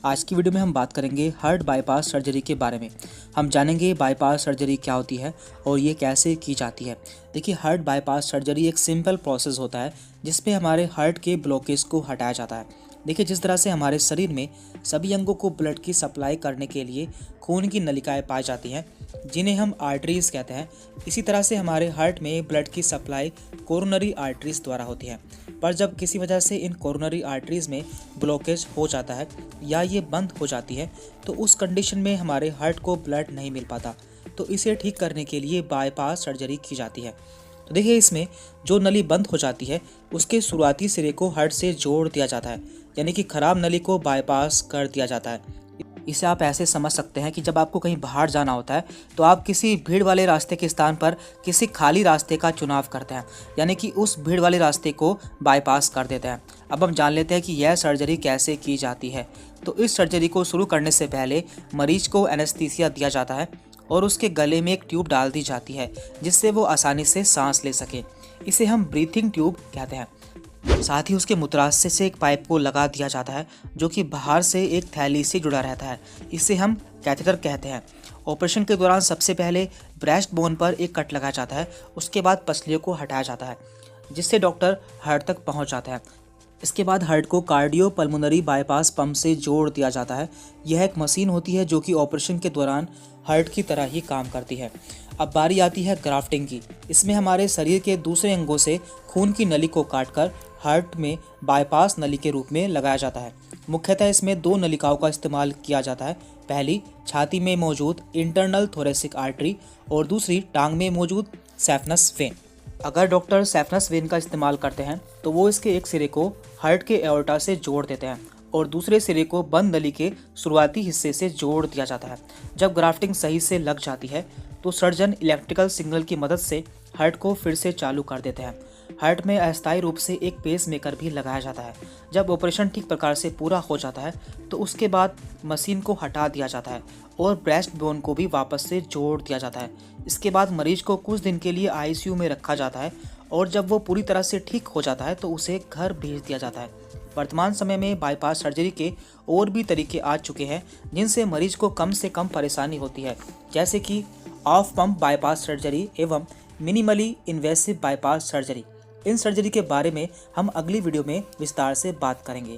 आज की वीडियो में हम बात करेंगे हार्ट बाईपास सर्जरी के बारे में। हम जानेंगे बाईपास सर्जरी क्या होती है और ये कैसे की जाती है। देखिए, हार्ट बाईपास सर्जरी एक सिंपल प्रोसेस होता है जिसमें हमारे हार्ट के ब्लॉकेज को हटाया जाता है। देखिए, जिस तरह से हमारे शरीर में सभी अंगों को ब्लड की सप्लाई करने के लिए खून की नलिकाएं पाई जाती हैं जिन्हें हम आर्टरीज कहते हैं, इसी तरह से हमारे हार्ट में ब्लड की सप्लाई कोरोनरी आर्टरीज द्वारा होती है। पर जब किसी वजह से इन कोरोनरी आर्टरीज में ब्लॉकेज हो जाता है या ये बंद हो जाती है तो उस कंडीशन में हमारे हार्ट को ब्लड नहीं मिल पाता, तो इसे ठीक करने के लिए बाईपास सर्जरी की जाती है। तो देखिए, इसमें जो नली बंद हो जाती है उसके शुरुआती सिरे को हार्ट से जोड़ दिया जाता है, यानी कि खराब नली को बाईपास कर दिया जाता है। इसे आप ऐसे समझ सकते हैं कि जब आपको कहीं बाहर जाना होता है तो आप किसी भीड़ वाले रास्ते के स्थान पर किसी खाली रास्ते का चुनाव करते हैं, यानी कि उस भीड़ वाले रास्ते को बाईपास कर देते हैं। अब हम जान लेते हैं कि यह सर्जरी कैसे की जाती है। तो इस सर्जरी को शुरू करने से पहले मरीज को एनेस्थीसिया दिया जाता है और उसके गले में एक ट्यूब डाल दी जाती है जिससे वो आसानी से सांस ले सके। इसे हम ब्रीथिंग ट्यूब कहते हैं। साथ ही उसके मूत्राशय से एक पाइप को लगा दिया जाता है जो कि बाहर से एक थैली से जुड़ा रहता है। इसे हम कैथेटर कहते हैं। ऑपरेशन के दौरान सबसे पहले ब्रेस्ट बोन पर एक कट लगाया जाता है, उसके बाद पसलियों को हटाया जाता है जिससे डॉक्टर हार्ट तक पहुंच जाता है। इसके बाद हार्ट को कार्डियो पल्मोनरी बाईपास पंप से जोड़ दिया जाता है। यह एक मशीन होती है जो कि ऑपरेशन के दौरान हार्ट की तरह ही काम करती है। अब बारी आती है ग्राफ्टिंग की। इसमें हमारे शरीर के दूसरे अंगों से खून की नली को काटकर हार्ट में बाईपास नली के रूप में लगाया जाता है। मुख्यतः इसमें दो नलिकाओं का इस्तेमाल किया जाता है। पहली छाती में मौजूद इंटरनल थोरेसिक आर्टरी और दूसरी टांग में मौजूद सेफनस वेन। अगर डॉक्टर सेफनस वेन का इस्तेमाल करते हैं तो वो इसके एक सिरे को हार्ट के एओर्टा से जोड़ देते हैं और दूसरे सिरे को बंद नली के शुरुआती हिस्से से जोड़ दिया जाता है। जब ग्राफ्टिंग सही से लग जाती है तो सर्जन इलेक्ट्रिकल सिग्नल की मदद से हार्ट को फिर से चालू कर देते हैं। हार्ट में अस्थायी रूप से एक पेस मेकर भी लगाया जाता है। जब ऑपरेशन ठीक प्रकार से पूरा हो जाता है तो उसके बाद मशीन को हटा दिया जाता है और ब्रेस्ट बोन को भी वापस से जोड़ दिया जाता है। इसके बाद मरीज को कुछ दिन के लिए आईसीयू में रखा जाता है और जब वो पूरी तरह से ठीक हो जाता है तो उसे घर भेज दिया जाता है। वर्तमान समय में बाईपास सर्जरी के और भी तरीके आ चुके हैं जिनसे मरीज को कम से कम परेशानी होती है, जैसे कि ऑफ पंप बाईपास सर्जरी एवं minimally invasive bypass surgery. In surgery के बारे में हम अगली वीडियो में विस्तार से बात करेंगे।